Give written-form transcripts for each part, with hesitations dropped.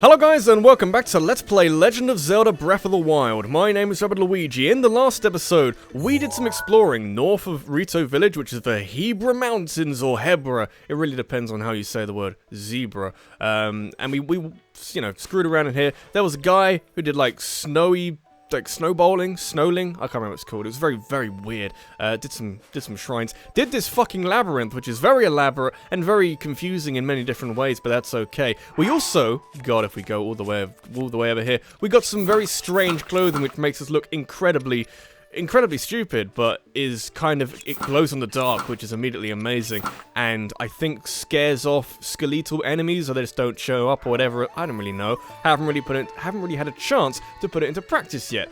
Hello guys and welcome back to Let's Play Legend of Zelda Breath of the Wild. My name is Rabbidluigi. In the last episode, we did some exploring north of Rito Village, which is the Hebra Mountains, or Hebra. It really depends on how you say the word zebra. And we screwed around in here. There was a guy who did like snowballing, snowling. I can't remember what it's called. It was very, very weird. Did some shrines. Did this fucking labyrinth, which is very elaborate and very confusing in many different ways, but that's okay. We also got, if we go all the way over here, we got some very strange clothing, which makes us look incredibly stupid, but is kind of, it glows in the dark, which is immediately amazing, and I think scares off skeletal enemies, or they just don't show up, or whatever. I don't really know. Haven't really had a chance to put it into practice yet.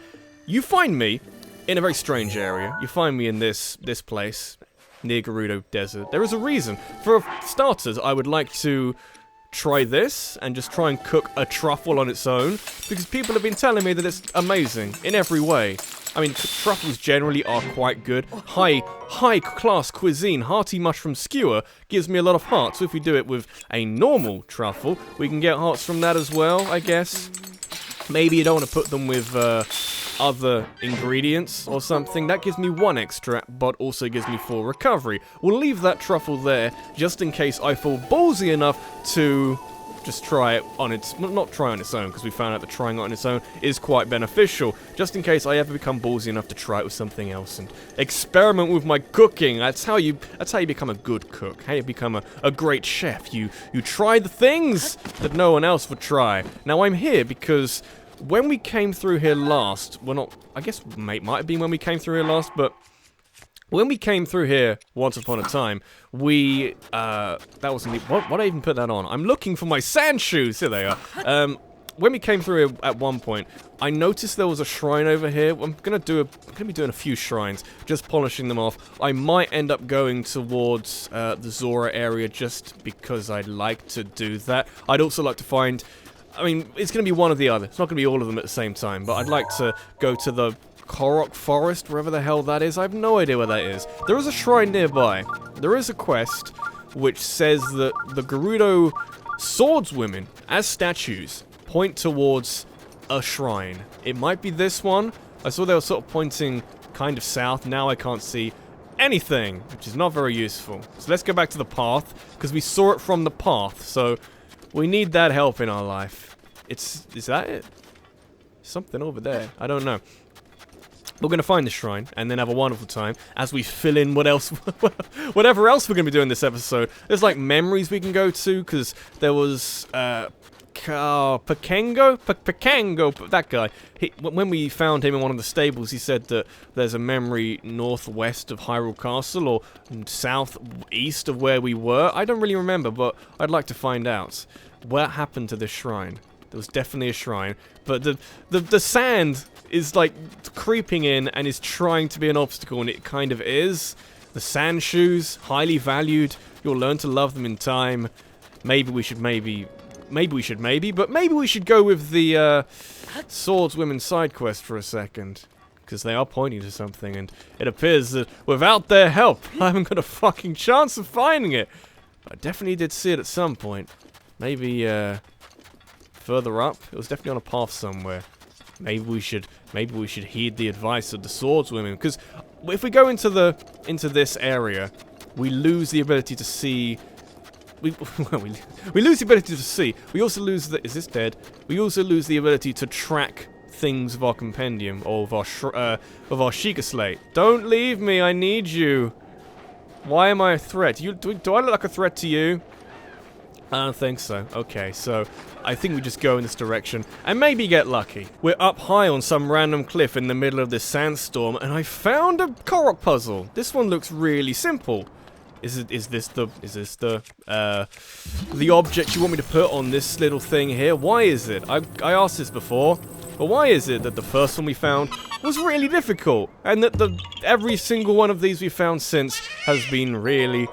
You find me in a very strange area. You find me in this place near Gerudo Desert. There is a reason. For starters, I would like to try this and just try and cook a truffle on its own, because people have been telling me that it's amazing in every way. I mean, truffles generally are quite good. High class cuisine. Hearty mushroom skewer gives me a lot of hearts. So if we do it with a normal truffle, we can get hearts from that as well, I guess. Maybe you don't want to put them with other ingredients or something. That gives me 1 extra, but also gives me 4 recovery. We'll leave that truffle there, just in case I feel ballsy enough to just try it on its... not try on its own, because we found out that trying it on its own is quite beneficial. Just in case I ever become ballsy enough to try it with something else and experiment with my cooking. That's how you become a good cook. How you become a great chef. You try the things that no one else would try. Now I'm here because when we came through here last, well, not, I guess it might have been when we came through here last, but when we came through here once upon a time, we, that wasn't, what did I even put that on? I'm looking for my sand shoes, here they are. When we came through here at one point, I noticed there was a shrine over here. I'm gonna be doing a few shrines, just polishing them off. I might end up going towards the Zora area just because I'd like to do that. I'd also like to find, I mean, it's gonna be one or the other. It's not gonna be all of them at the same time, but I'd like to go to the Korok Forest, wherever the hell that is. I have no idea where that is. There is a shrine nearby. There is a quest which says that the Gerudo swordswomen, as statues, point towards a shrine. It might be this one. I saw they were sort of pointing kind of south. Now I can't see anything, which is not very useful. So let's go back to the path, because we saw it from the path, so we need that help in our life. Is that it? Something over there. I don't know. We're going to find the shrine, and then have a wonderful time as we fill in whatever else we're going to be doing this episode. There's like memories we can go to, because there was, Pakengo, that guy. When we found him in one of the stables, he said that there's a memory northwest of Hyrule Castle, or southeast of where we were. I don't really remember, but I'd like to find out what happened to this shrine. There was definitely a shrine, but the sand is like creeping in and is trying to be an obstacle, and it kind of is. The sand shoes, highly valued. You'll learn to love them in time. Maybe we should go with the swordswomen side quest for a second, because they are pointing to something, and it appears that without their help, I haven't got a fucking chance of finding it. I definitely did see it at some point. Maybe further up. It was definitely on a path somewhere. Maybe we should heed the advice of the swordswomen, because if we go into this area, we lose the ability to see. We lose the ability to see. We also lose the. Is this dead? We also lose the ability to track things of our compendium, or of our Sheikah Slate. Don't leave me. I need you. Why am I a threat? Do I look like a threat to you? I don't think so. Okay, so I think we just go in this direction and maybe get lucky. We're up high on some random cliff in the middle of this sandstorm, and I found a Korok puzzle. This one looks really simple. Is this the object you want me to put on this little thing here? Why is it? I asked this before, but why is it that the first one we found was really difficult, and that every single one of these we found since has been really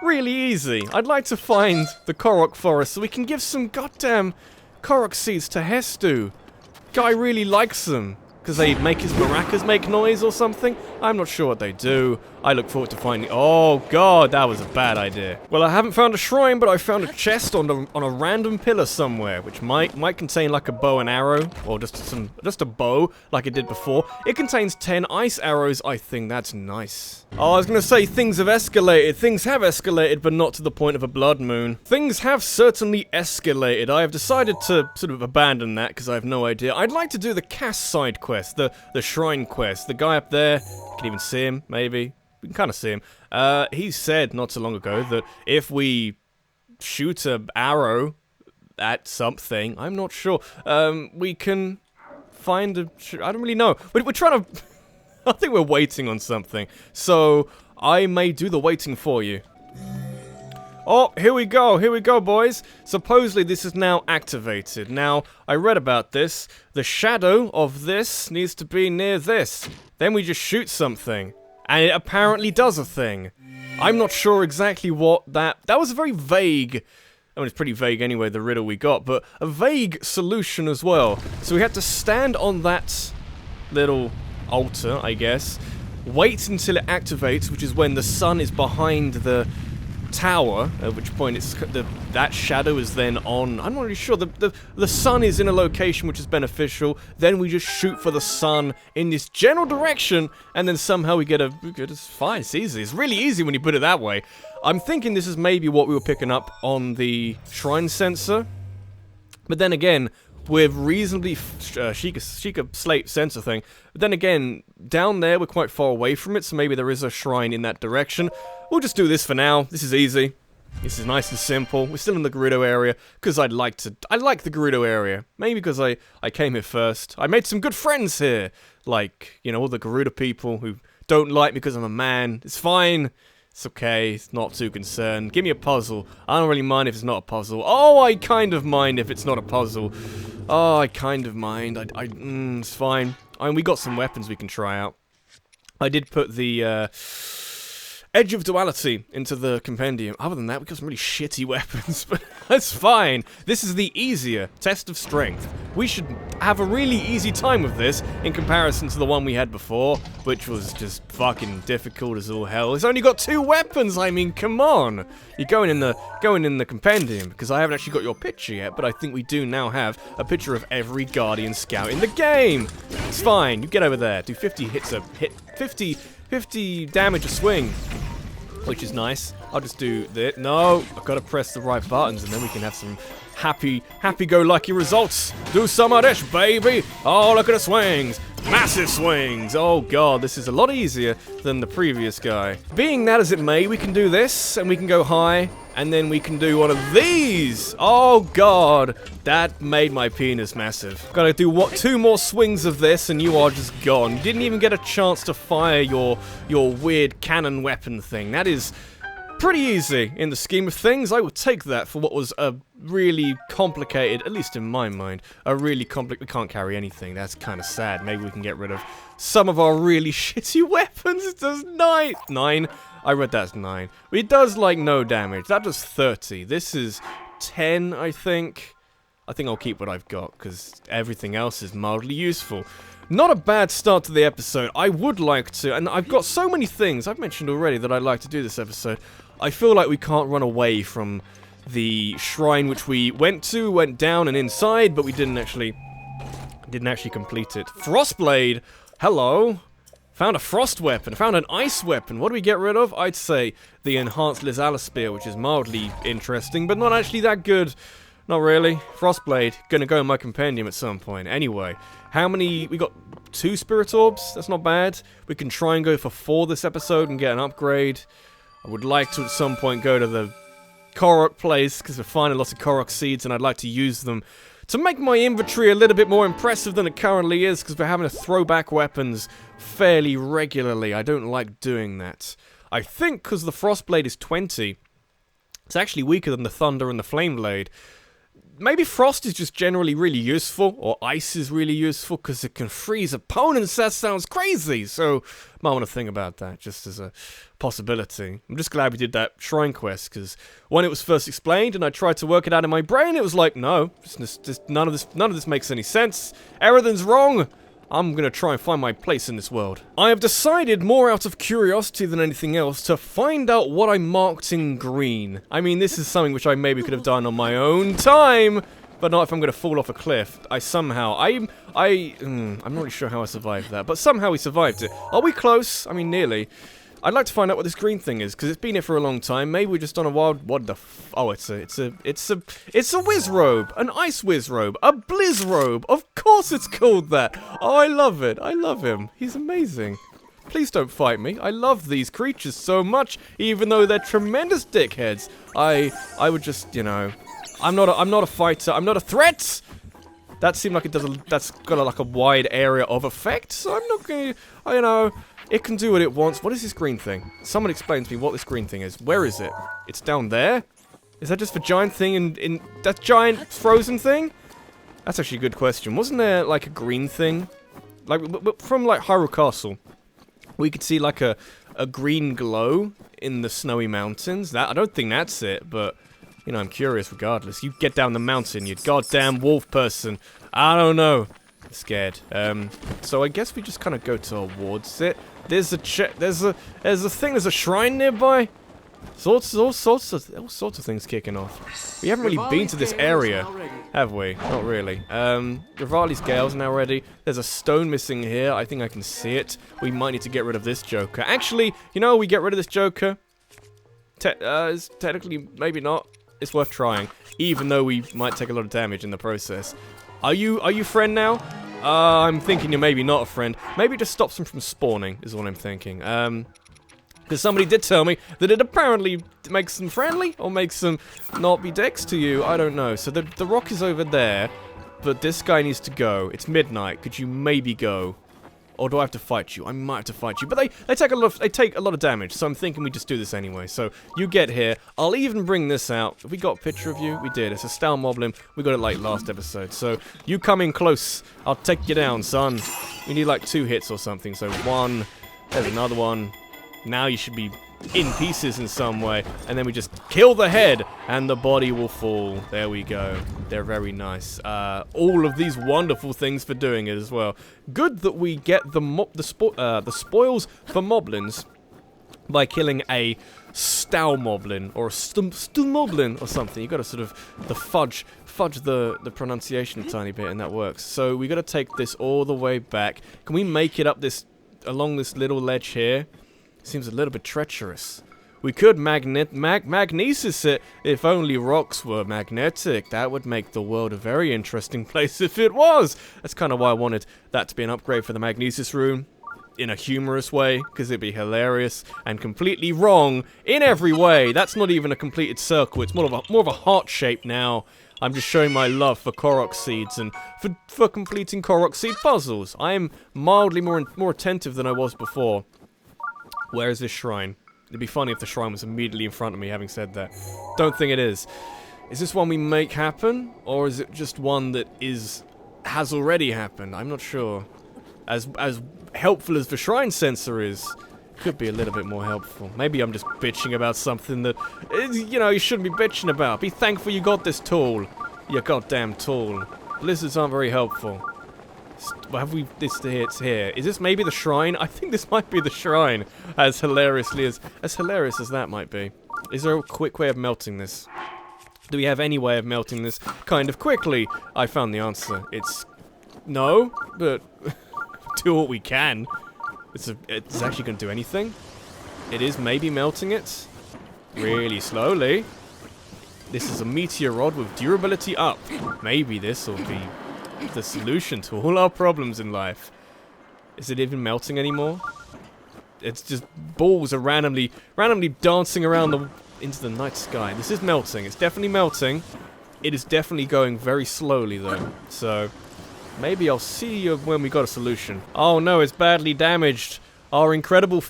easy? I'd like to find the Korok Forest so we can give some goddamn Korok seeds to Hestu. Guy really likes them, because they make his maracas make noise or something? I'm not sure what they do. I look forward to finding... Oh, God, that was a bad idea. Well, I haven't found a shrine, but I found a chest on a random pillar somewhere, which might contain like a bow and arrow, or just a bow, like it did before. It contains 10 ice arrows. I think that's nice. Oh, I was gonna say things have escalated. Things have escalated, but not to the point of a blood moon. Things have certainly escalated. I have decided to sort of abandon that because I have no idea. I'd like to do the cast side quest, the shrine quest. The guy up there, you can even see him, maybe. We can kind of see him. He said not so long ago that if we shoot an arrow at something, I'm not sure, we can find a... I don't really know. We're trying to... I think we're waiting on something. So, I may do the waiting for you. Oh, here we go, boys. Supposedly this is now activated. Now, I read about this. The shadow of this needs to be near this. Then we just shoot something. And it apparently does a thing. I'm not sure exactly what that was a very vague... I mean, it's pretty vague anyway, the riddle we got, but a vague solution as well. So we had to stand on that little altar, I guess, wait until it activates, which is when the sun is behind the tower, at which point it's that shadow is then on. I'm not really sure. The sun is in a location which is beneficial. Then we just shoot for the sun in this general direction, and then somehow we get it's fine. It's easy. It's really easy when you put it that way. I'm thinking this is maybe what we were picking up on the shrine sensor, but then again, with reasonably Sheikah slate sensor thing. But then again, down there we're quite far away from it, so maybe there is a shrine in that direction. We'll just do this for now. This is easy. This is nice and simple. We're still in the Gerudo area, because I like the Gerudo area. Maybe because I came here first. I made some good friends here. Like, you know, all the Gerudo people who don't like me because I'm a man. It's fine. It's okay, it's not too concerned. Give me a puzzle. I don't really mind if it's not a puzzle. Oh, I kind of mind if it's not a puzzle. Oh, I kind of mind. It's fine. I mean, we got some weapons we can try out. I did put the, Edge of Duality into the compendium. Other than that, we got some really shitty weapons, but that's fine. This is the easier test of strength. We should have a really easy time with this in comparison to the one we had before, which was just fucking difficult as all hell. It's only got 2 weapons. I mean, come on. You're going in the compendium because I haven't actually got your picture yet, but I think we do now have a picture of every Guardian Scout in the game. It's fine. You get over there. Do 50 hits a hit. 50 damage a swing, which is nice. I'll just do this. No, I've got to press the right buttons, and then we can have some happy-go-lucky results. Do some of this, baby. Oh, look at the swings. Massive swings. Oh, God, this is a lot easier than the previous guy. Being that as it may, we can do this, and we can go high, and then we can do one of these. Oh, God, that made my penis massive. Gotta do 2 more swings of this, and you are just gone. You didn't even get a chance to fire your weird cannon weapon thing. That is pretty easy in the scheme of things. I would take that for what was a really complicated, at least in my mind, we can't carry anything. That's kind of sad. Maybe we can get rid of some of our really shitty weapons. It does 9. I read that's 9. But it does, like, no damage. That does 30. This is 10, I think. I think I'll keep what I've got, because everything else is mildly useful. Not a bad start to the episode. I would like to, and I've got so many things I've mentioned already that I'd like to do this episode. I feel like we can't run away from the shrine which we went down and inside, but we didn't actually complete it. Frostblade! Hello! Found a frost weapon, found an ice weapon. What do we get rid of? I'd say the enhanced Lizala spear, which is mildly interesting, but not actually that good. Not really. Frostblade, gonna go in my compendium at some point. Anyway, how many... We got 2 spirit orbs? That's not bad. We can try and go for 4 this episode and get an upgrade. I would like to at some point go to the Korok place, because we're finding lots of Korok seeds, and I'd like to use them to make my inventory a little bit more impressive than it currently is, because we're having to throw back weapons fairly regularly. I don't like doing that. I think because the Frostblade is 20, it's actually weaker than the Thunder and the Flame Blade. Maybe Frost is just generally really useful, or Ice is really useful because it can freeze opponents. That sounds crazy, so might want to think about that just as a possibility. I'm just glad we did that shrine quest, because when it was first explained and I tried to work it out in my brain, it was like, no, just none of this makes any sense. Everything's wrong. I'm gonna try and find my place in this world. I have decided, more out of curiosity than anything else, to find out what I marked in green. I mean, this is something which I maybe could have done on my own time, but not if I'm gonna fall off a cliff. I'm not really sure how I survived that, but somehow we survived it. Are we close? I mean, nearly. I'd like to find out what this green thing is, because it's been here for a long time. Maybe we're just on a wild... What the oh, it's a whiz robe. An ice whiz robe. A blizz robe. Of course it's called that. Oh, I love it. I love him. He's amazing. Please don't fight me. I love these creatures so much, even though they're tremendous dickheads. I would just, you know... I'm not a fighter. I'm not a threat! That seemed like it does that's got like a wide area of effect, so I'm not gonna... You know... It can do what it wants. What is this green thing? Someone explain to me what this green thing is. Where is it? It's down there? Is that just a giant thing in that giant frozen thing? That's actually a good question. Wasn't there like a green thing? Like from like Hyrule Castle, we could see like a green glow in the snowy mountains. I don't think that's it, but you know, I'm curious regardless. You get down the mountain, you goddamn wolf person. I don't know. I'm scared. So I guess we just kind of go towards it. There's a shrine nearby. All sorts of things kicking off. We haven't really been to this area, have we? Not really. Rivali's Gale's now ready. There's a stone missing here. I think I can see it. We might need to get rid of this Joker. Actually, you know, we get rid of this Joker. Technically, maybe not. It's worth trying, even though we might take a lot of damage in the process. Are you friend now? I'm thinking you're maybe not a friend. Maybe it just stops them from spawning, is what I'm thinking. Because somebody did tell me that it apparently makes them friendly, or makes them not be dicks to you. I don't know. So the rock is over there, but this guy needs to go. It's midnight. Could you maybe go? Or do I have to fight you? I might have to fight you. But they take a lot of damage, so I'm thinking we just do this anyway. So you get here. I'll even bring this out. Have we got a picture of you? We did. It's a Style Moblin. We got it like last episode. So you come in close. I'll take you down, son. We need like 2 hits or something. So 1. There's another one. Now you should be in pieces in some way. And then we just kill the head and the body will fall. There we go. They're very nice. All of these wonderful things for doing it as well. Good that we get the spoils for moblins by killing a Stow Moblin or a Stu Moblin or something. You got to sort of fudge the pronunciation a tiny bit, and that works. So we got to take this all the way back. Can we make it up along this little ledge here? Seems a little bit treacherous. We could magnesis it if only rocks were magnetic. That would make the world a very interesting place if it was. That's kind of why I wanted that to be an upgrade for the magnesis room. In a humorous way, because it'd be hilarious and completely wrong in every way. That's not even a completed circle. It's more of a heart shape now. I'm just showing my love for Korok seeds and for completing Korok seed puzzles. I am mildly more attentive than I was before. Where is this shrine? It'd be funny if the shrine was immediately in front of me, having said that. Don't think it is. Is this one we make happen? Or is it just one that has already happened? I'm not sure. As helpful as the shrine sensor is, could be a little bit more helpful. Maybe I'm just bitching about something that, you know, you shouldn't be bitching about. Be thankful you got this tool. You goddamn tool. Blizzards aren't very helpful. Have we... It's here. Is this maybe the shrine? I think this might be the shrine. As hilarious as that might be. Is there a quick way of melting this? Do we have any way of melting this kind of quickly? I found the answer. It's... No, but... do what we can. It's actually going to do anything. It is maybe melting it. Really slowly. This is a meteor rod with durability up. Maybe this will be the solution to all our problems in life. Is it even melting anymore? It's just balls are randomly dancing around into the night sky. This is melting. It's definitely melting. It is definitely going very slowly though. So maybe I'll see you when we got a solution. Oh no, it's badly damaged. Our incredible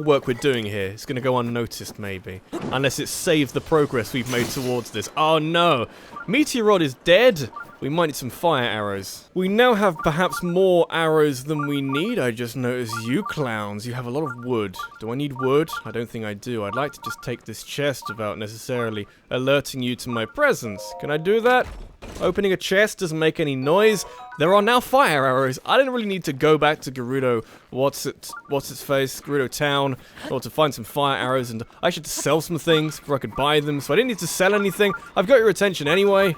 work we're doing here is going to go unnoticed, maybe. Unless it saves the progress we've made towards this. Oh no! Meteor Rod is dead! We might need some fire arrows. We now have perhaps more arrows than we need. I just noticed you clowns. You have a lot of wood. Do I need wood? I don't think I do. I'd like to just take this chest without necessarily alerting you to my presence. Can I do that? Opening a chest doesn't make any noise. There are now fire arrows. I didn't really need to go back to Gerudo, what's its face, Gerudo Town, or to find some fire arrows, and I should sell some things before I could buy them, so I didn't need to sell anything. I've got your attention anyway.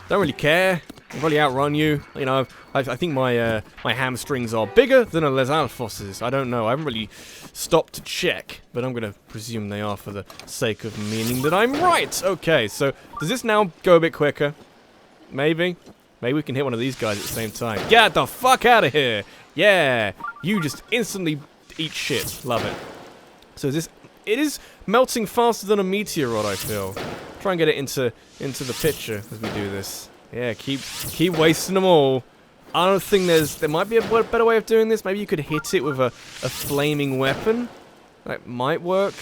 Don't really care. I'll probably outrun you. You know, I think my hamstrings are bigger than a Les Alphonse's. I don't know. I haven't really stopped to check, but I'm going to presume they are for the sake of meaning that I'm right. Okay, so does this now go a bit quicker? Maybe. Maybe we can hit one of these guys at the same time. Get the fuck out of here! Yeah! You just instantly eat shit. Love it. So this... It is melting faster than a meteorite, I feel. Try and get it into the picture as we do this. Yeah, keep wasting them all. I don't think there might be a better way of doing this. Maybe you could hit it with a flaming weapon. That might work.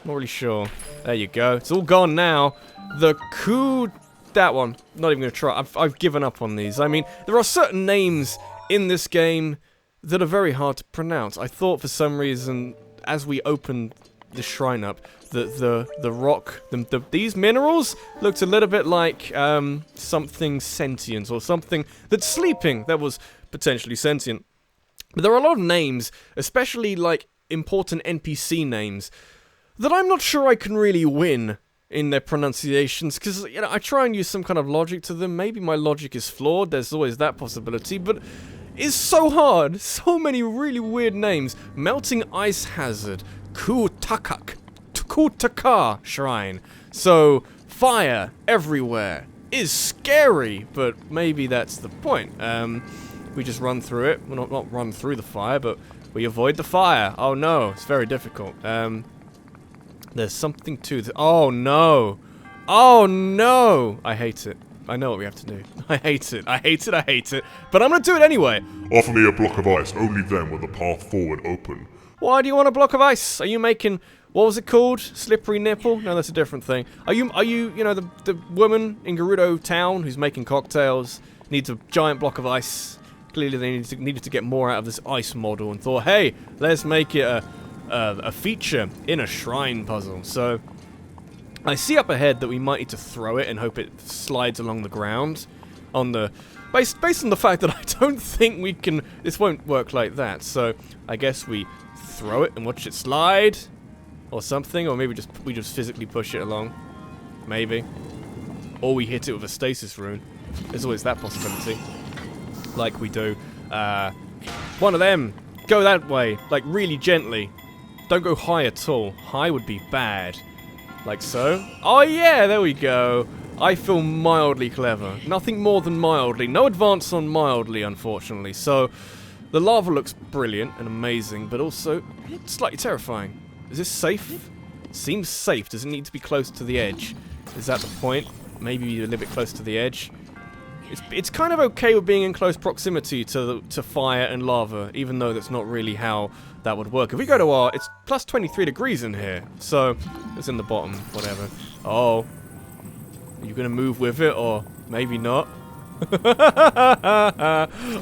Not really sure. There you go. It's all gone now. The coup... That one. Not even going to try. I've given up on these. I mean, there are certain names in this game that are very hard to pronounce. I thought for some reason, as we opened the shrine up, that the rock, these minerals looked a little bit like something sentient, or something that's sleeping that was potentially sentient. But there are a lot of names, especially like important NPC names, that I'm not sure I can really win in their pronunciations, because, you know, I try and use some kind of logic to them. Maybe my logic is flawed, there's always that possibility, but it's so hard. So many really weird names. Melting Ice Hazard, Kutakak, Kutakar Shrine. So, fire everywhere is scary, but maybe that's the point. We just run through it. Well, not run through the fire, but we avoid the fire. Oh no, it's very difficult. There's something to this. Oh no! Oh no! I hate it. I know what we have to do. I hate it. I hate it. I hate it. But I'm gonna do it anyway. Offer me a block of ice. Only then will the path forward open. Why do you want a block of ice? Are you making... What was it called? Slippery nipple? No, that's a different thing. Are you, you know, the woman in Gerudo Town who's making cocktails needs a giant block of ice? Clearly they needed to get more out of this ice model and thought, hey, let's make it a feature in a shrine puzzle. So I see up ahead that we might need to throw it and hope it slides along the ground. Based on the fact that I don't think we can... This won't work like that. So I guess we throw it and watch it slide. Or something, or maybe we just physically push it along. Maybe. Or we hit it with a stasis rune. There's always that possibility. Like we do. One of them! Go that way, like really gently. Don't go high at all. High would be bad. Like so. Oh yeah, there we go. I feel mildly clever. Nothing more than mildly. No advance on mildly, unfortunately. So, the lava looks brilliant and amazing, but also it's slightly terrifying. Is this safe? Seems safe. Does it need to be close to the edge? Is that the point? Maybe a little bit close to the edge. It's kind of okay with being in close proximity to fire and lava, even though that's not really how that would work. If we go to our... It's plus 23 degrees in here, so it's in the bottom, whatever. Oh. Are you going to move with it, or maybe not?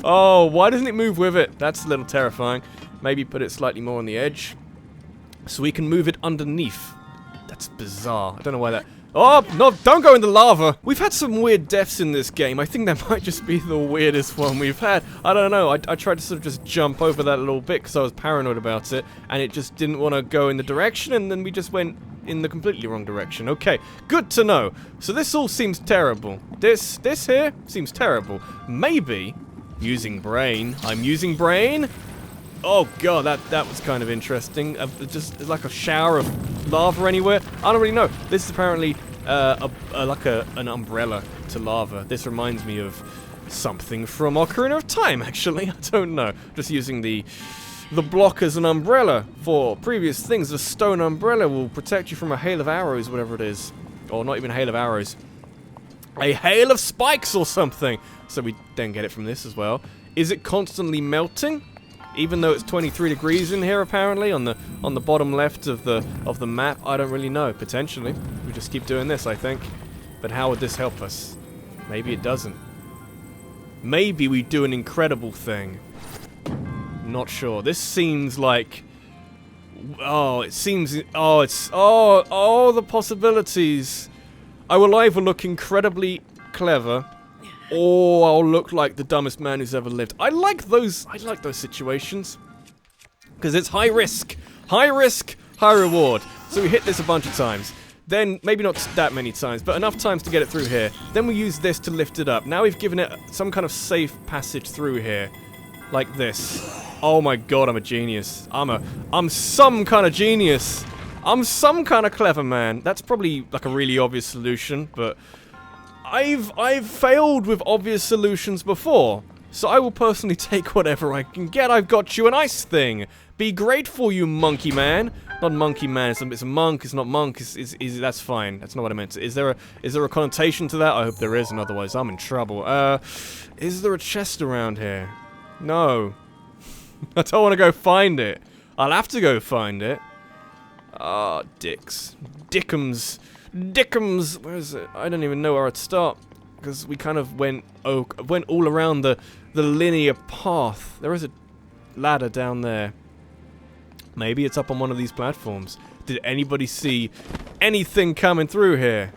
Oh, why doesn't it move with it? That's a little terrifying. Maybe put it slightly more on the edge, so we can move it underneath. That's bizarre. I don't know why that... Oh, no, don't go in the lava! We've had some weird deaths in this game. I think that might just be the weirdest one we've had. I don't know. I tried to sort of just jump over that little bit because I was paranoid about it, and it just didn't want to go in the direction, and then we just went in the completely wrong direction. Okay, good to know. So this all seems terrible. This here seems terrible. Maybe using brain. I'm using brain? Oh god, that was kind of interesting. Just like a shower of lava anywhere. I don't really know. This is apparently like an umbrella to lava. This reminds me of something from Ocarina of Time, actually. I don't know. Just using the block as an umbrella for previous things. The stone umbrella will protect you from a hail of arrows, whatever it is. Or not even a hail of arrows. A hail of spikes or something. So we then get it from this as well. Is it constantly melting? Even though it's 23 degrees in here, apparently, on the bottom left of the map, I don't really know. Potentially, we just keep doing this, I think. But how would this help us? Maybe it doesn't. Maybe we do an incredible thing. Not sure. This seems like... Oh, it seems... Oh, it's... Oh, the possibilities. I will either look incredibly clever, or I'll look like the dumbest man who's ever lived. I like those situations. Because it's high risk, high reward. So we hit this a bunch of times. Then, maybe not that many times, but enough times to get it through here. Then we use this to lift it up. Now we've given it some kind of safe passage through here. Like this. Oh my god, I'm a genius. I'm some kind of genius. I'm some kind of clever man. That's probably like a really obvious solution, but I've failed with obvious solutions before. So I will personally take whatever I can get. I've got you an ice thing. Be grateful, you monkey man. Not monkey man, it's a monk, it's not monk, that's fine. That's not what I meant. Is there a connotation to that? I hope there is, and otherwise I'm in trouble. Is there a chest around here? No. I don't want to go find it. I'll have to go find it. Ah, dicks. Dickums. Dickums! Where is it? I don't even know where I'd start. Because we kind of went all around the linear path. There is a ladder down there. Maybe it's up on one of these platforms. Did anybody see anything coming through here?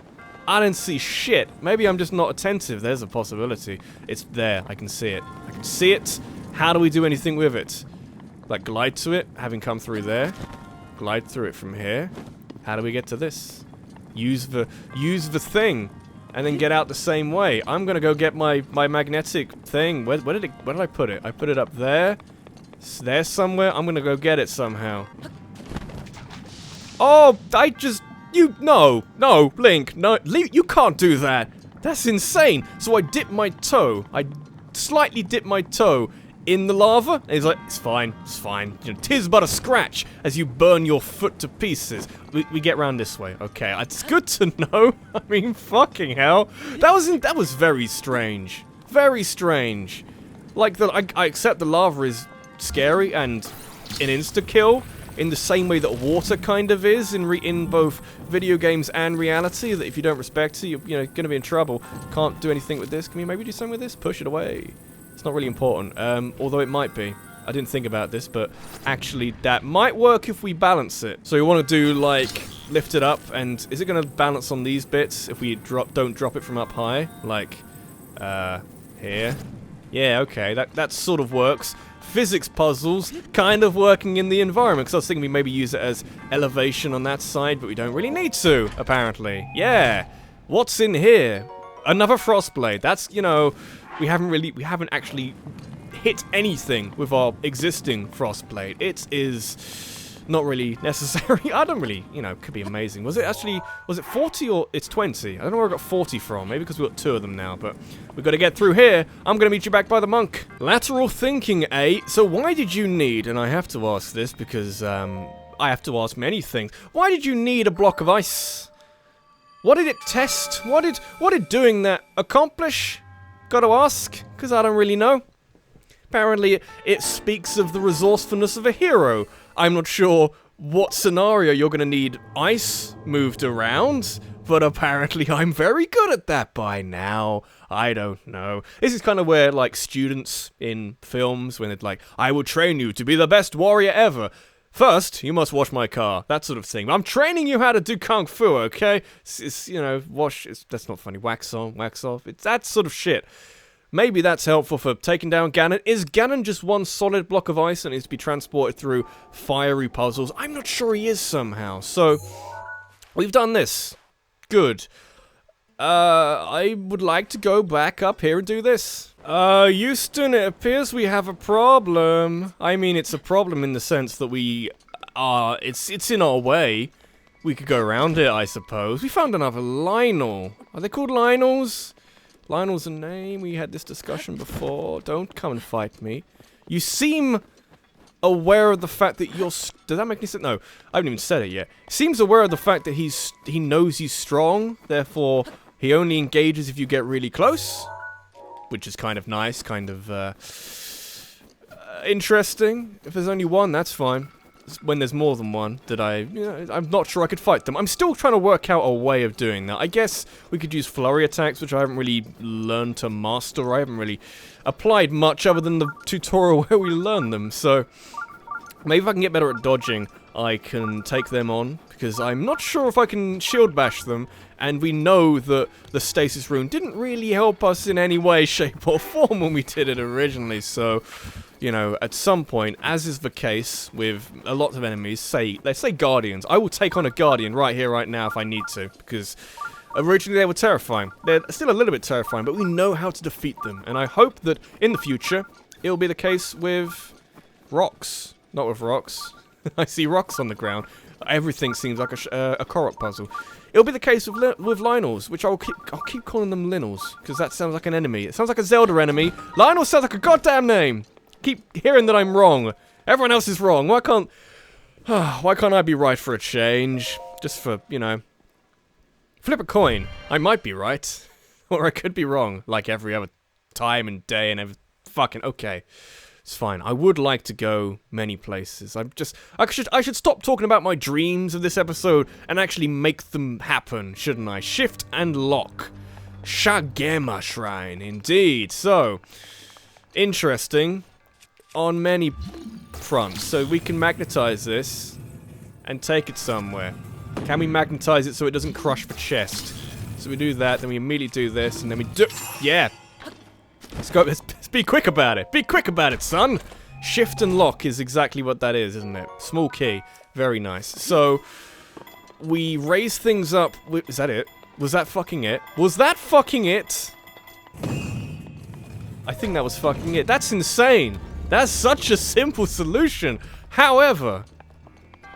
I didn't see shit. Maybe I'm just not attentive. There's a possibility. It's there. I can see it. I can see it. How do we do anything with it? Like glide to it, having come through there. Glide through it from here. How do we get to this? Use the thing. And then get out the same way. I'm gonna go get my magnetic thing. Where did I put it? I put it up there. It's there somewhere. I'm gonna go get it somehow. Oh, no, Link, no, you can't do that. That's insane. So I dipped my toe. I slightly dipped my toe in the lava. And he's like, it's fine. You know, 'tis but a scratch as you burn your foot to pieces. We get round this way. Okay, it's good to know. I mean, fucking hell. That was very strange. Very strange. Like, I accept the lava is scary and an insta-kill in the same way that water kind of is in both video games and reality, that if you don't respect it, you're gonna be in trouble. Can't do anything with this. Can we maybe do something with this? Push it away. It's not really important, although it might be. I didn't think about this, but actually that might work if we balance it. So we want to do, like, lift it up, and is it going to balance on these bits if we don't drop it from up high? Like, here? Yeah, okay, that sort of works. Physics puzzles kind of working in the environment, because I was thinking we maybe use it as elevation on that side, but we don't really need to, apparently. Yeah! What's in here? Another Frostblade. That's, we haven't actually hit anything with our existing Frostblade. It is not really necessary. I don't really, could be amazing. Was it 40 or it's 20? I don't know where I got 40 from. Maybe because we've got 2 of them now, but we've got to get through here. I'm going to meet you back by the monk. Lateral thinking, eh? So why did you need, and I have to ask this because, I have to ask many things. Why did you need a block of ice? What did it test? What did doing that accomplish? Gotta ask, because I don't really know. Apparently, it speaks of the resourcefulness of a hero. I'm not sure what scenario you're gonna need ice moved around, but apparently I'm very good at that by now. I don't know. This is kind of where, like, students in films, when it's like, I will train you to be the best warrior ever. First, you must wash my car. That sort of thing. I'm training you how to do kung fu, okay? That's not funny. Wax on, wax off. It's that sort of shit. Maybe that's helpful for taking down Ganon. Is Ganon just one solid block of ice and needs to be transported through fiery puzzles? I'm not sure he is somehow. So, we've done this. Good. I would like to go back up here and do this. Houston, it appears we have a problem. I mean, it's a problem in the sense that it's in our way. We could go around it, I suppose. We found another Lionel. Are they called Lionels? Lionel's a name. We had this discussion before. Don't come and fight me. You seem aware of the fact that you're... Does that make any sense? No, I haven't even said it yet. Seems aware of the fact that he knows he's strong. Therefore, he only engages if you get really close. Which is kind of nice, kind of interesting. If there's only one, that's fine. When there's more than one, I'm not sure I could fight them. I'm still trying to work out a way of doing that. I guess we could use flurry attacks, which I haven't really learned to master. I haven't really applied much other than the tutorial where we learn them. So maybe if I can get better at dodging, I can take them on. because I'm not sure if I can shield bash them, and we know that the stasis rune didn't really help us in any way, shape, or form when we did it originally, so, you know, at some point, as is the case with a lot of enemies, let's say guardians. I will take on a guardian right here, right now if I need to, because originally they were terrifying. They're still a little bit terrifying, but we know how to defeat them, and I hope that in the future, it'll be the case with rocks. Not with rocks. I see rocks on the ground. Everything seems like a Korok puzzle. It'll be the case with Lionels, which I'll keep calling them Linels, because that sounds like an enemy. It sounds like a Zelda enemy. Lionel sounds like a goddamn name. Keep hearing that I'm wrong. Everyone else is wrong. Why can't I be right for a change? Just for, you know, flip a coin. I might be right, or I could be wrong, like every other time and day and every fucking okay. It's fine. I would like to go many places. I should stop talking about my dreams of this episode and actually make them happen, shouldn't I? Shift and lock. Shagema Shrine, indeed. So, interesting on many fronts. So we can magnetize this and take it somewhere. Can we magnetize it so it doesn't crush the chest? So we do that, then we immediately do this, and then we do... Yeah! Let's be quick about it. Be quick about it, son. Shift and lock is exactly what that is, isn't it? Small key. Very nice. So, we raise things up. Is that it? Was that fucking it? Was that fucking it? I think that was fucking it. That's insane. That's such a simple solution. However,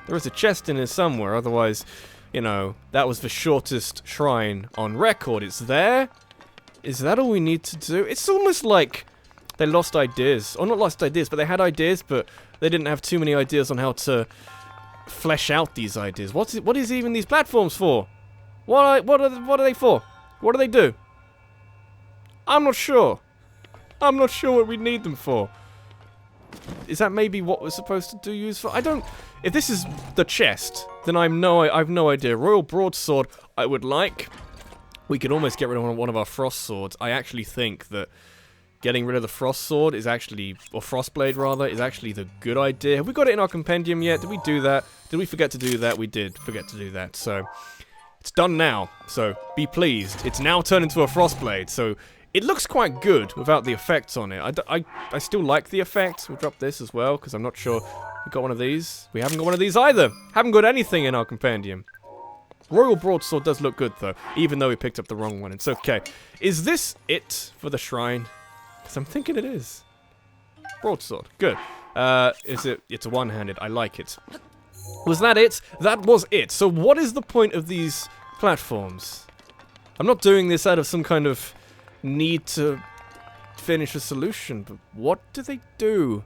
there is a chest in here somewhere. Otherwise, you know, that was the shortest shrine on record. It's there. Is that all we need to do? It's almost like they lost ideas. Or not lost ideas, but they had ideas, but they didn't have too many ideas on how to flesh out these ideas. What is even these platforms for? What are they for? What do they do? I'm not sure. I'm not sure what we need them for. Is that maybe what we're supposed to use for? I don't... If this is the chest, then I've no idea. Royal Broadsword, I would like... We could almost get rid of one of our frost swords. I actually think that getting rid of the frost sword is actually, or frost blade rather, is actually the good idea. Have we got it in our compendium yet? Did we do that? Did we forget to do that? We did forget to do that. So it's done now. So be pleased. It's now turned into a frost blade. So it looks quite good without the effects on it. I still like the effects. We'll drop this as well because I'm not sure we got one of these. We haven't got one of these either. Haven't got anything in our compendium. Royal Broadsword does look good, though, even though we picked up the wrong one. It's okay. Is this it for the shrine? Because I'm thinking it is. Broadsword. Good. Is it? It's a one-handed. I like it. Was that it? That was it. So what is the point of these platforms? I'm not doing this out of some kind of need to finish a solution, but what do they do?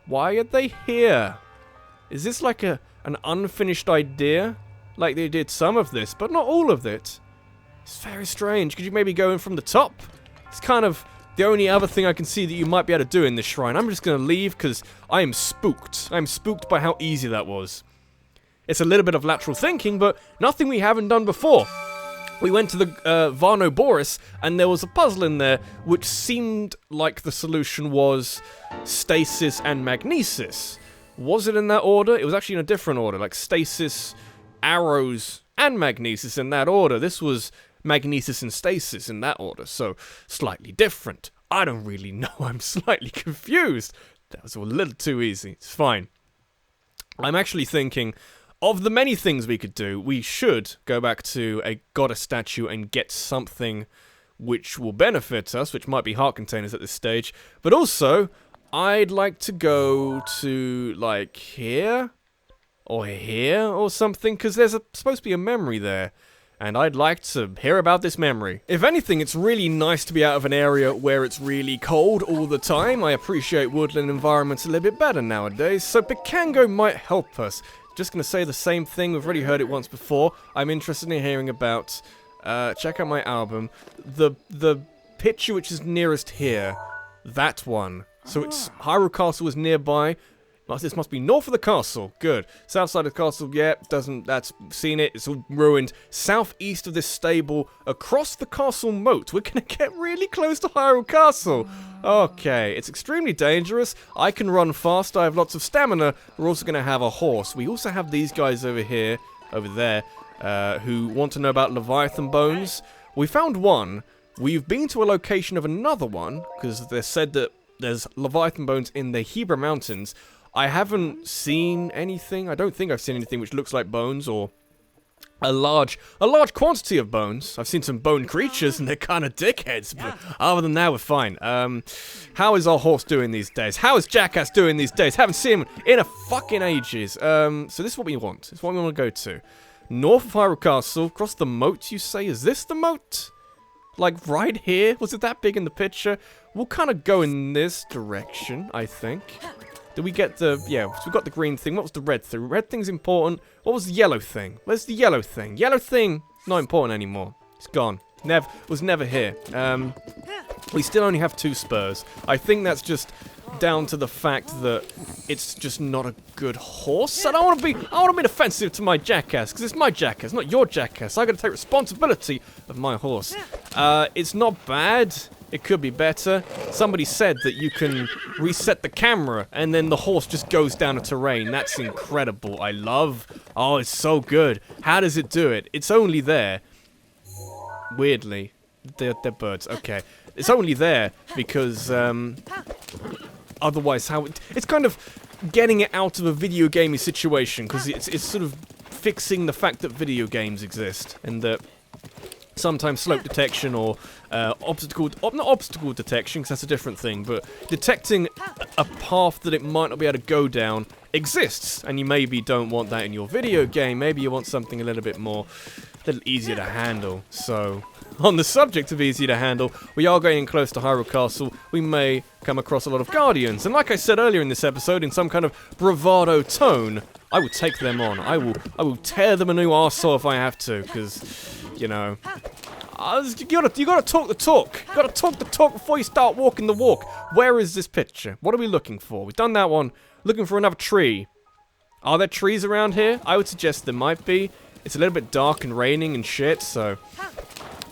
Why are they here? Is this like an unfinished idea? Like they did some of this, but not all of it. It's very strange. Could you maybe go in from the top? It's kind of the only other thing I can see that you might be able to do in this shrine. I'm just going to leave because I am spooked. I'm spooked by how easy that was. It's a little bit of lateral thinking, but nothing we haven't done before. We went to the Varno Boris, and there was a puzzle in there which seemed like the solution was stasis and magnesis. Was it in that order? It was actually in a different order, like stasis... arrows and magnesis in that order. This was magnesis and stasis in that order, so slightly different. I don't really know. I'm slightly confused. That was a little too easy. It's fine. I'm actually thinking of the many things we could do. We should go back to a goddess statue and get something which will benefit us, which might be heart containers at this stage. But also, I'd like to go to, like, here... or here, or something, because there's supposed to be a memory there, and I'd like to hear about this memory. If anything, it's really nice to be out of an area where it's really cold all the time. I appreciate woodland environments a little bit better nowadays, so Pikango might help us. Just gonna say the same thing, we've already heard it once before. I'm interested in hearing about, check out my album, the picture which is nearest here, that one. So it's, Hyrule Castle is nearby. This must be north of the castle. Good. South side of the castle, yeah, that's seen it. It's all ruined. Southeast of this stable, across the castle moat. We're gonna get really close to Hyrule Castle. Okay, it's extremely dangerous. I can run fast. I have lots of stamina. We're also gonna have a horse. We also have these guys over here. over there who want to know about Leviathan bones. We found one. We've been to a location of another one, because they said that there's Leviathan bones in the Hebra Mountains. I haven't seen anything. I don't think I've seen anything which looks like bones, or a large quantity of bones. I've seen some bone creatures, and they're kind of dickheads, but other than that, we're fine. How is our horse doing these days? How is Jackass doing these days? Haven't seen him in a fucking ages. So this is what we want. This is what we want to go to. North of Hyrule Castle, across the moat, you say? Is this the moat? Like, right here? Was it that big in the picture? We'll kind of go in this direction, I think. Did we get the... Yeah, so we got the green thing. What was the red thing? Red thing's important. What was the yellow thing? Where's the yellow thing? Yellow thing, not important anymore. It's gone. Was never here. We still only have 2 spurs. I think that's just down to the fact that it's just not a good horse. I don't want to be offensive to my Jackass, because it's my Jackass, not your Jackass. I got to take responsibility of my horse. It's not bad. It could be better. Somebody said that you can reset the camera and then the horse just goes down a terrain. That's incredible. I love. Oh, it's so good. How does it do it? It's only there. Weirdly, they're birds. Okay, it's only there because otherwise, it's kind of getting it out of a video gamey situation, because it's sort of fixing the fact that video games exist and that sometimes slope detection or not obstacle detection, because that's a different thing, but detecting a path that it might not be able to go down exists, and you maybe don't want that in your video game. Maybe you want something a little bit more, a little easier to handle. So, on the subject of easy to handle, we are getting close to Hyrule Castle. We may come across a lot of Guardians, and like I said earlier in this episode, in some kind of bravado tone, I will take them on. I will tear them a new arsehole if I have to, because, you know, you gotta talk the talk. You gotta talk the talk before you start walking the walk. Where is this picture? What are we looking for? We've done that one. Looking for another tree. Are there trees around here? I would suggest there might be. It's a little bit dark and raining and shit, so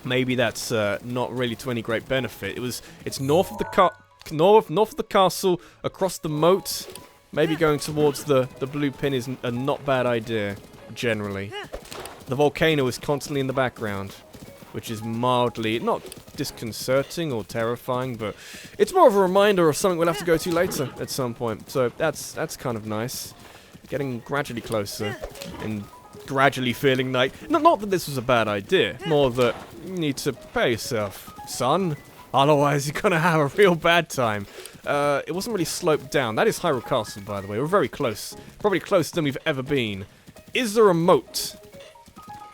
maybe that's not really to any great benefit. It's north of the castle, across the moat. Maybe going towards the blue pin is a not bad idea, generally. The volcano is constantly in the background, which is mildly, not disconcerting or terrifying, but it's more of a reminder of something we'll have to go to later at some point. So that's kind of nice. Getting gradually closer and gradually feeling like, not that this was a bad idea, more that you need to prepare yourself, son. Otherwise, you're gonna have a real bad time. It wasn't really sloped down. That is Hyrule Castle, by the way. We're very close. Probably closer than we've ever been. Is there a moat?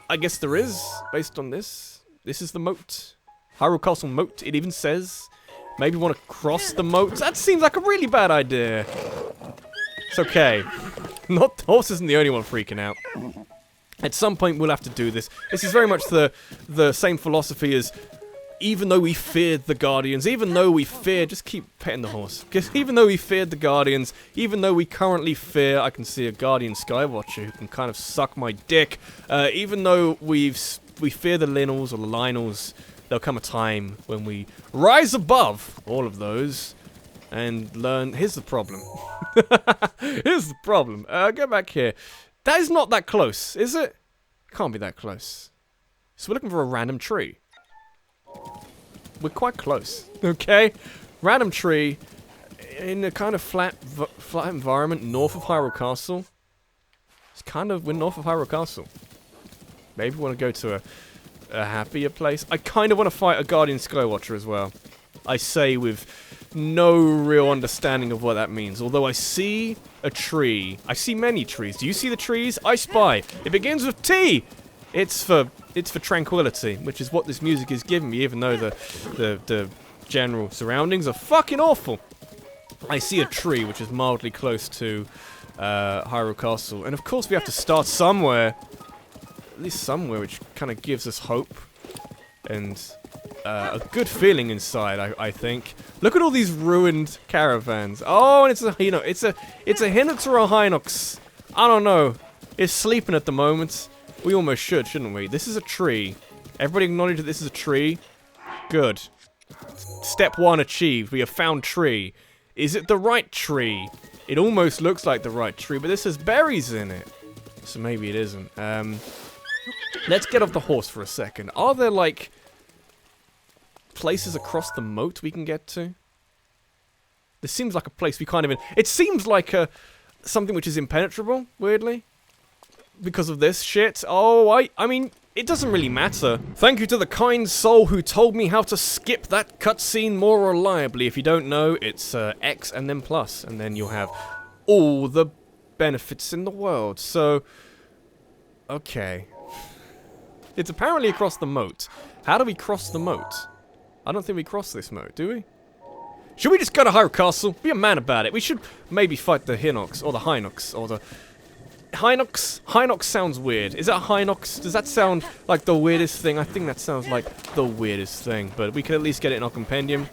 I guess there is, based on this. This is the moat. Hyrule Castle moat, it even says. Maybe want to cross the moat. That seems like a really bad idea. It's okay. The horse isn't the only one freaking out. At some point, we'll have to do this. This is very much the same philosophy as, even though we feared the Guardians, even though we feared, just keep petting the horse, because even though we feared the Guardians, even though we currently fear, I can see a Guardian Skywatcher who can kind of suck my dick, even though we fear the Linals or the Lionels, there'll come a time when we rise above all of those and learn. Here's the problem. Here's the problem. Go back here. That is not that close, is it? Can't be that close. So we're looking for a random tree. We're quite close, okay? Random tree in a kind of flat environment north of Hyrule Castle. We're north of Hyrule Castle. Maybe we want to go to a happier place. I kind of want to fight a Guardian Skywatcher as well. I say with no real understanding of what that means. Although I see a tree. I see many trees. Do you see the trees? I spy. It begins with T. It's for tranquility, which is what this music is giving me, even though the general surroundings are fucking awful. I see a tree which is mildly close to Hyrule Castle, and of course we have to start somewhere. At least somewhere which kind of gives us hope and a good feeling inside. I think. Look at all these ruined caravans. Oh, and it's a Hinox or a Hinox. I don't know. It's sleeping at the moment. We almost should, shouldn't we? This is a tree. Everybody acknowledge that this is a tree. Good. Step 1 achieved. We have found tree. Is it the right tree? It almost looks like the right tree, but this has berries in it. So maybe it isn't. Let's get off the horse for a second. Are there, like, places across the moat we can get to? This seems like a place we can't even... It seems like something which is impenetrable, weirdly. Because of this shit. Oh, I mean, it doesn't really matter. Thank you to the kind soul who told me how to skip that cutscene more reliably. If you don't know, it's X and then plus. And then you'll have all the benefits in the world. So, okay. It's apparently across the moat. How do we cross the moat? I don't think we cross this moat, do we? Should we just go to Hyrule Castle? Be a man about it. We should maybe fight the Hinox, or the Hinox, or the... Hinox? Hinox sounds weird. Is that Hinox? Does that sound like the weirdest thing? I think that sounds like the weirdest thing, but we can at least get it in our compendium.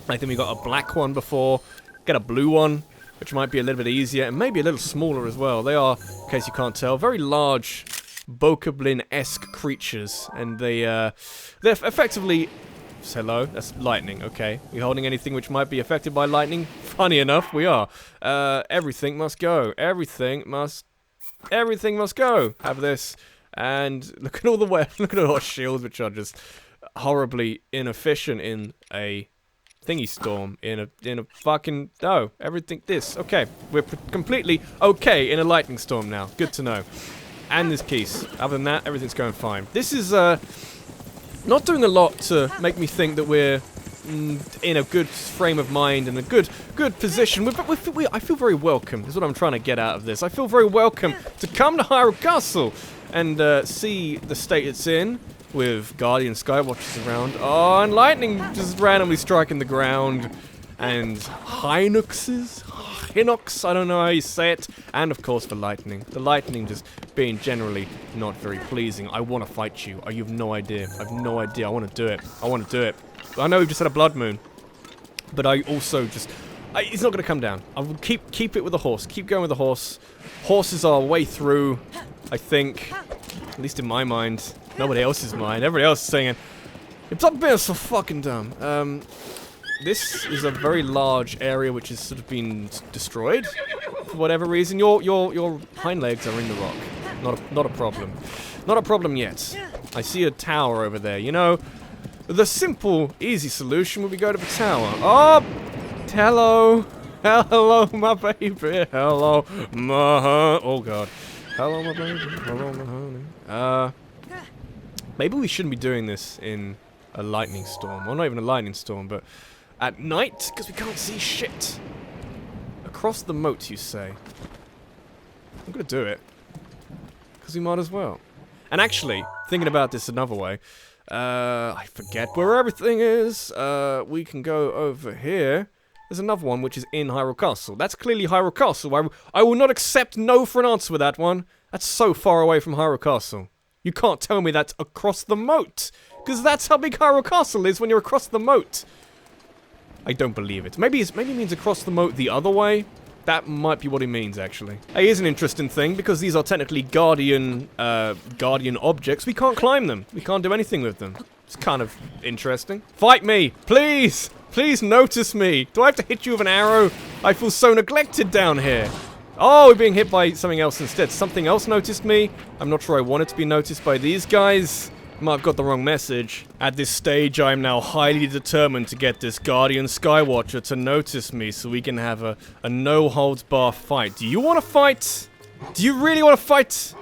I think we got a black one before. Get a blue one, which might be a little bit easier, and maybe a little smaller as well. They are, in case you can't tell, very large Bokoblin-esque creatures, and they're effectively... Hello, that's lightning, okay. We holding anything which might be affected by lightning? Funny enough, we are. Everything must go. Everything must go. Have this. And look at all the look at all our shields, which are just horribly inefficient in a thingy storm. In a fucking... No, everything... This. Okay, we're completely okay in a lightning storm now. Good to know. And there's keys. Other than that, everything's going fine. This is, not doing a lot to make me think that we're in a good frame of mind and a good position. I feel very welcome, is what I'm trying to get out of this. I feel very welcome to come to Hyrule Castle and see the state it's in, with Guardian Skywatchers around. Oh, and lightning just randomly striking the ground. And Hinoxes? Hinox, I don't know how you say it. And of course the lightning. The lightning just being generally not very pleasing. I want to fight you. You have no idea. I have no idea. I want to do it. I want to do it. I know we've just had a blood moon. But I also just... it's not going to come down. I will keep it with the horse. Keep going with the horse. Horses are way through, I think. At least in my mind. Nobody else's mind. Everybody else is saying, "Stop being so fucking dumb." This is a very large area which has sort of been destroyed for whatever reason. Your hind legs are in the rock. Not a problem. Not a problem yet. I see a tower over there. You know, the simple, easy solution would be go to the tower. Oh, hello, hello, my baby. Hello, my. Oh God. Hello, my baby. Hello, my honey. Maybe we shouldn't be doing this in a lightning storm. Well, not even a lightning storm, but at night, because we can't see shit. Across the moat, you say? I'm gonna do it. Because we might as well. And actually, thinking about this another way, I forget where everything is. We can go over here. There's another one which is in Hyrule Castle. That's clearly Hyrule Castle. I will not accept no for an answer with that one. That's so far away from Hyrule Castle. You can't tell me that's across the moat. Because that's how big Hyrule Castle is when you're across the moat. I don't believe it. Maybe it means across the moat the other way. That might be what it means, actually. Hey, here's an interesting thing, because these are technically guardian objects. We can't climb them. We can't do anything with them. It's kind of interesting. Fight me! Please! Please notice me! Do I have to hit you with an arrow? I feel so neglected down here. Oh, we're being hit by something else instead. Something else noticed me. I'm not sure I wanted to be noticed by these guys. I might have got the wrong message. At this stage, I am now highly determined to get this Guardian Skywatcher to notice me so we can have a no-holds-bar fight. Do you want to fight? Do you really want to fight?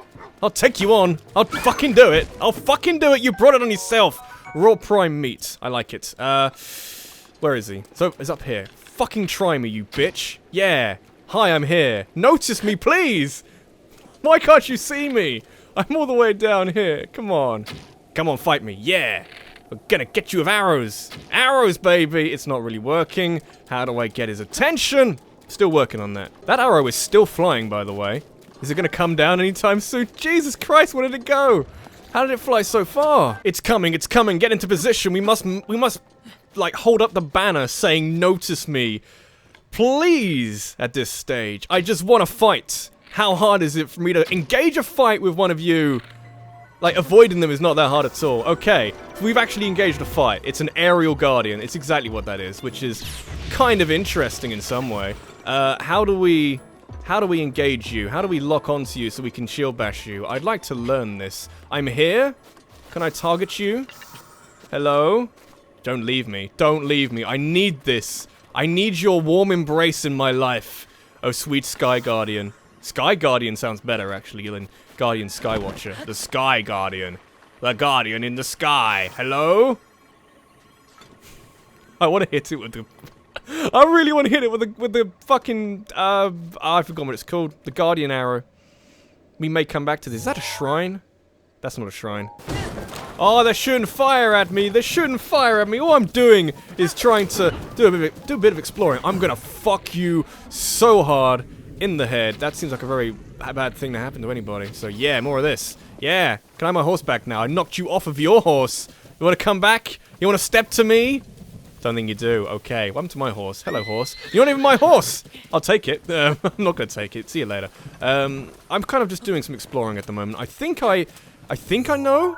I'll take you on. I'll fucking do it. I'll fucking do it. You brought it on yourself. Raw prime meat. I like it. Where is he? So, it's up here. Fucking try me, you bitch. Yeah. Hi, I'm here. Notice me, please. Why can't you see me? I'm all the way down here. Come on. Come on, fight me. Yeah. We're gonna get you with arrows. Arrows, baby. It's not really working. How do I get his attention? Still working on that. That arrow is still flying, by the way. Is it gonna come down anytime soon? Jesus Christ, where did it go? How did it fly so far? It's coming, it's coming. Get into position. We must, like, hold up the banner saying, notice me. Please, at this stage. I just want to fight. How hard is it for me to engage a fight with one of you? Like, avoiding them is not that hard at all. Okay, so we've actually engaged a fight. It's an aerial guardian. It's exactly what that is, which is kind of interesting in some way. How do we How do we engage you? How do we lock onto you so we can shield bash you? I'd like to learn this. I'm here. Can I target you? Hello? Don't leave me. Don't leave me. I need this. I need your warm embrace in my life. Oh, sweet Sky Guardian. Sky Guardian sounds better, actually, than Guardian Skywatcher. The Sky Guardian. The Guardian in the sky. Hello? I want to hit it with the... I really want to hit it with the fucking... I forgot what it's called. The Guardian Arrow. We may come back to this. Is that a shrine? That's not a shrine. Oh, they're shooting fire at me. They're shooting fire at me. All I'm doing is trying to do a bit of exploring. I'm gonna fuck you so hard in the head. That seems like a very bad thing to happen to anybody. So yeah, more of this. Yeah. Can I have my horse back now? I knocked you off of your horse. You want to come back? You want to step to me? Don't think you do. Okay. Welcome to my horse. Hello, horse. You're not even my horse. I'll take it. I'm not gonna take it. See you later. I'm kind of just doing some exploring at the moment. I think I know.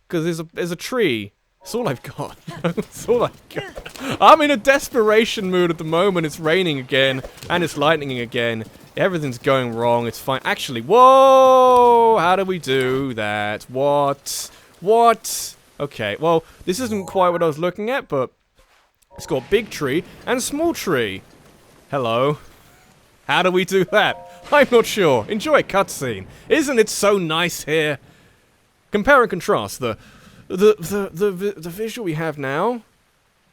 Because there's a tree. That's all I've got. That's all I've got. I'm in a desperation mood at the moment. It's raining again. And it's lightning again. Everything's going wrong. It's fine. Actually, whoa! How do we do that? What? What? Okay, well, this isn't quite what I was looking at, but it's got big tree and small tree. Hello. How do we do that? I'm not sure. Enjoy cutscene. Isn't it so nice here? Compare and contrast the visual we have now.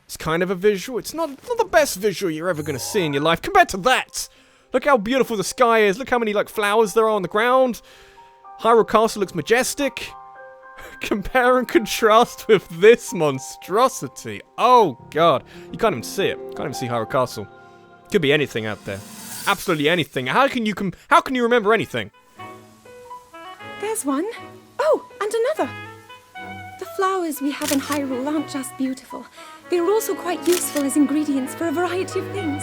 It's kind of a visual. It's not the best visual you're ever going to see in your life compared to that. Look how beautiful the sky is. Look how many like flowers there are on the ground. Hyrule Castle looks majestic. Compare and contrast with this monstrosity. Oh god, you can't even see it. Can't even see Hyrule Castle. Could be anything out there. Absolutely anything. How can you remember anything? There's one. Oh, and another. The flowers we have in Hyrule aren't just beautiful. They're also quite useful as ingredients for a variety of things.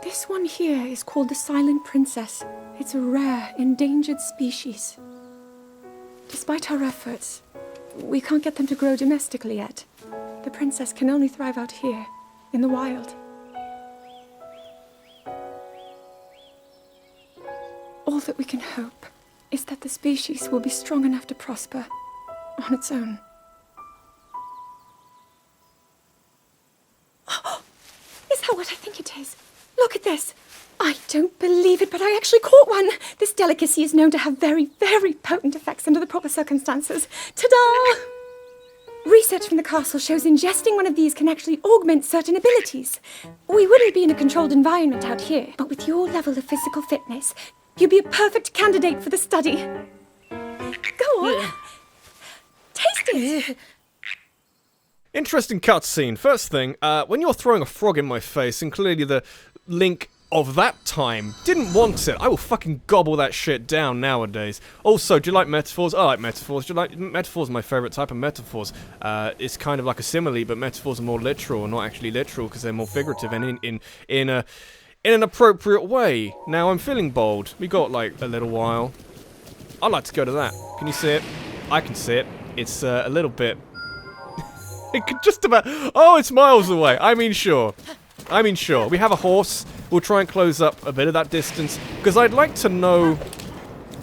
This one here is called the Silent Princess. It's a rare, endangered species. Despite our efforts, we can't get them to grow domestically yet. The princess can only thrive out here, in the wild. All that we can hope is that the species will be strong enough to prosper on its own. Is that what I think it is? Look at this. I don't believe it, but I actually caught one. This delicacy is known to have very, very potent effects under the proper circumstances. Ta-da! Research from the castle shows ingesting one of these can actually augment certain abilities. We wouldn't be in a controlled environment out here, but with your level of physical fitness, you'd be a perfect candidate for the study. Go on. Taste it. Interesting cutscene. First thing, when you're throwing a frog in my face, and clearly the Link of that time didn't want it, I will fucking gobble that shit down nowadays. Also, do you like metaphors? I like metaphors. Do you like metaphors? Are my favorite type of metaphors. It's kind of like a simile, but metaphors are more literal, not actually literal, because they're more figurative and in an appropriate way. Now I'm feeling bold. We got like a little while. I'd like to go to that. Can you see it? I can see it. It's a little bit. It could just about. Oh, it's miles away. I mean, sure. We have a horse. We'll try and close up a bit of that distance, because I'd like to know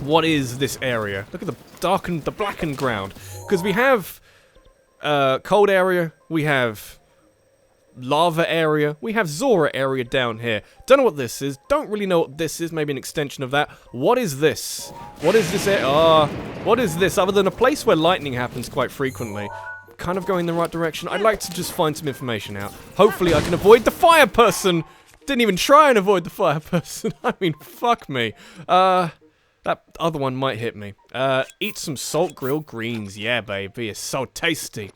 what is this area. Look at the blackened ground. Because we have cold area, we have lava area, we have Zora area down here. Don't know what this is. Don't really know what this is. Maybe an extension of that. What is this? What is this? What is this? Other than a place where lightning happens quite frequently. Kind of going in the right direction. I'd like to just find some information out. Hopefully I can avoid the fire person. Didn't even try and avoid the fire person. I mean, fuck me. That other one might hit me. Eat some salt grilled greens. Yeah, baby. It's so tasty.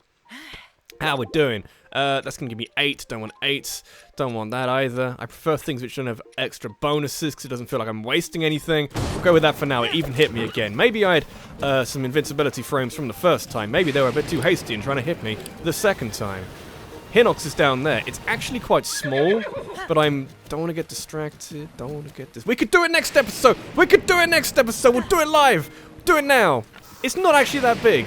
How we doing? That's gonna give me 8. Don't want 8. Don't want that either. I prefer things which don't have extra bonuses, because it doesn't feel like I'm wasting anything. We'll go with that for now. It even hit me again. Maybe I had some invincibility frames from the first time. Maybe they were a bit too hasty in trying to hit me the second time. Hinox is down there. It's actually quite small, but don't want to get distracted. Don't want to get this. We could do it next episode. We'll do it live. Do it now. It's not actually that big.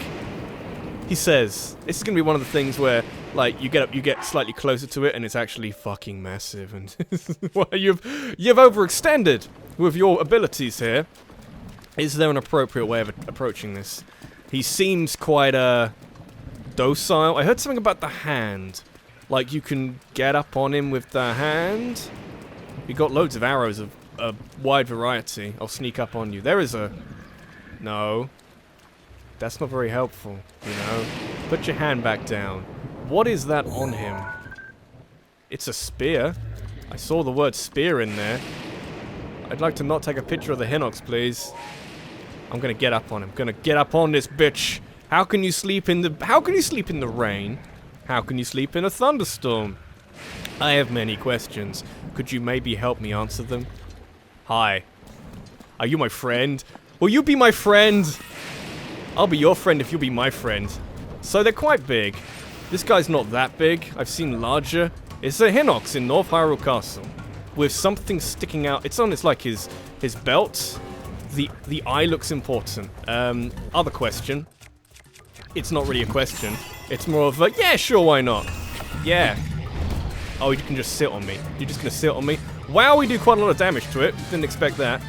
He says, this is going to be one of the things where, like, you get slightly closer to it, and it's actually fucking massive, and well, you've overextended with your abilities here. Is there an appropriate way of approaching this? He seems quite, docile. I heard something about the hand. Like, you can get up on him with the hand. You got loads of arrows of a wide variety. I'll sneak up on you. There is a... No. That's not very helpful, you know. Put your hand back down. What is that on him? It's a spear. I saw the word spear in there. I'd like to not take a picture of the Hinox, please. I'm gonna get up on him. Gonna get up on this bitch. How can you sleep in the rain? How can you sleep in a thunderstorm? I have many questions. Could you maybe help me answer them? Hi. Are you my friend? Will you be my friend? I'll be your friend if you'll be my friend. So they're quite big. This guy's not that big. I've seen larger. It's a Hinox in North Hyrule Castle. With something sticking out. It's on, it's like his belt. The eye looks important. Other question. It's not really a question. It's more of a, yeah, sure, why not? Yeah. Oh, you can just sit on me. You're just gonna sit on me? Wow, we do quite a lot of damage to it. Didn't expect that.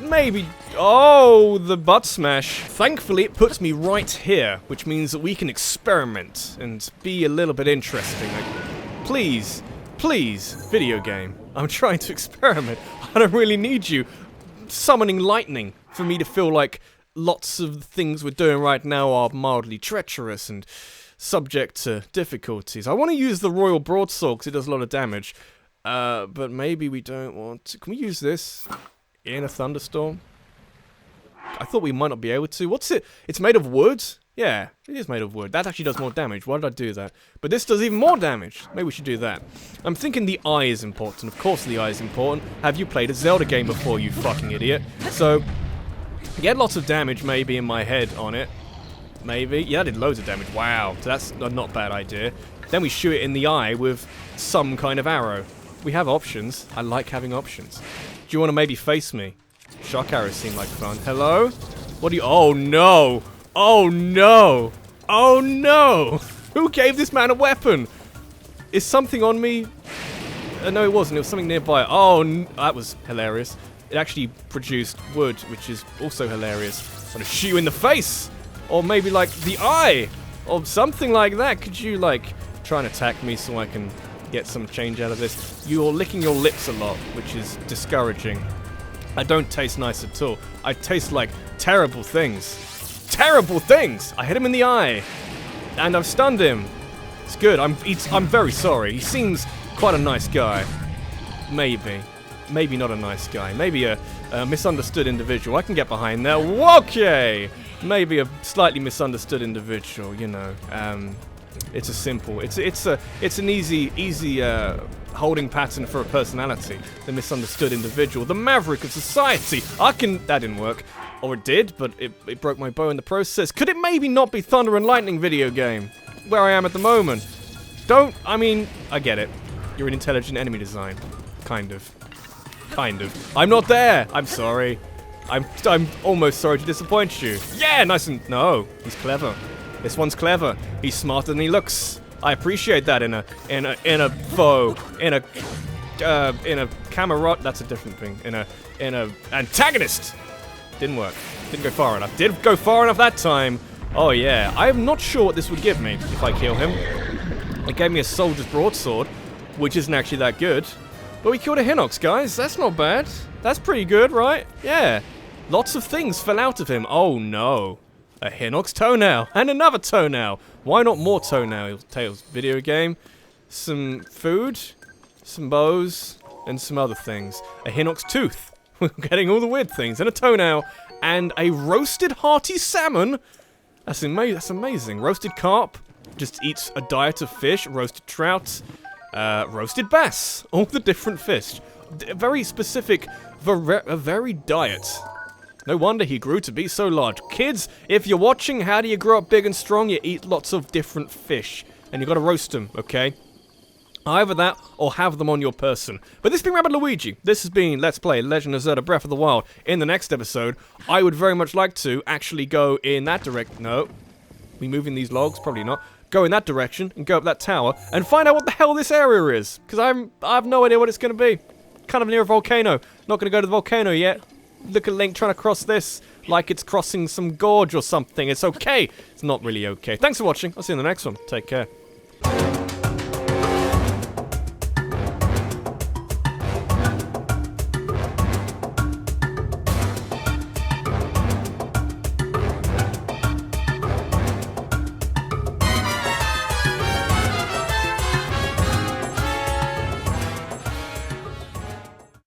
Maybe... Oh, the butt smash. Thankfully, it puts me right here, which means that we can experiment and be a little bit interesting. Like, please, video game. I'm trying to experiment. I don't really need you summoning lightning for me to feel like lots of the things we're doing right now are mildly treacherous and subject to difficulties. I want to use the Royal Broadsword because it does a lot of damage. But maybe we don't want to. Can we use this in a thunderstorm? I thought we might not be able to. What's it? It's made of wood? Yeah, it is made of wood. That actually does more damage. Why did I do that? But this does even more damage. Maybe we should do that. I'm thinking the eye is important. Of course the eye is important. Have you played a Zelda game before, you fucking idiot? So, get lots of damage maybe in my head on it. Maybe. Yeah, I did loads of damage. Wow. So that's a not bad idea. Then we shoot it in the eye with some kind of arrow. We have options. I like having options. Do you want to maybe face me? Shock arrows seem like fun. Hello? What do you... Oh, no. Oh, no. Oh, no. Who gave this man a weapon? Is something on me? No, it wasn't. It was something nearby. Oh, that was hilarious. It actually produced wood, which is also hilarious. I'm going to shoot you in the face. Or maybe, like, the eye. Or something like that. Could you, like, try and attack me so I can get some change out of this? You're licking your lips a lot, which is discouraging. I don't taste nice at all. I taste like terrible things. Terrible things! I hit him in the eye. And I've stunned him. It's good. I'm very sorry. He seems quite a nice guy. Maybe. Maybe not a nice guy. Maybe a misunderstood individual. I can get behind there. Okay! Maybe a slightly misunderstood individual, you know. It's a simple... It's an easy holding pattern for a personality. The misunderstood individual. The maverick of society. That didn't work. Or it did, but it broke my bow in the process. Could it maybe not be Thunder and Lightning video game? Where I am at the moment. I get it. You're an intelligent enemy design. Kind of. I'm not there! I'm sorry. I'm almost sorry to disappoint you. Yeah, nice and... No, he's clever. This one's clever. He's smarter than he looks. I appreciate that in a foe, in a camarot. That's a different thing. In a antagonist. Didn't work. Didn't go far enough. Did go far enough that time. Oh yeah. I am not sure what this would give me if I kill him. It gave me a soldier's broadsword, which isn't actually that good. But we killed a Hinox, guys. That's not bad. That's pretty good, right? Yeah. Lots of things fell out of him. Oh no. A Hinox toenail. And another toenail. Why not more toenails? Video game. Some food. Some bows. And some other things. A Hinox tooth. We're getting all the weird things. And a toenail. And a roasted hearty salmon. That's amazing. Roasted carp. Just eats a diet of fish. Roasted trout. Roasted bass. All the different fish. Very specific, varied diet. No wonder he grew to be so large. Kids, if you're watching, how do you grow up big and strong? You eat lots of different fish. And you gotta roast them, okay? Either that, or have them on your person. But this has been Rabbidluigi. This has been Let's Play Legend of Zelda Breath of the Wild. In the next episode, I would very much like to actually go in that direction. No. We moving these logs? Probably not. Go in that direction and go up that tower and find out what the hell this area is. Because I have no idea what it's going to be. Kind of near a volcano. Not going to go to the volcano yet. Look at Link trying to cross this like it's crossing some gorge or something. It's okay. It's not really okay. Thanks for watching. I'll see you in the next one. Take care.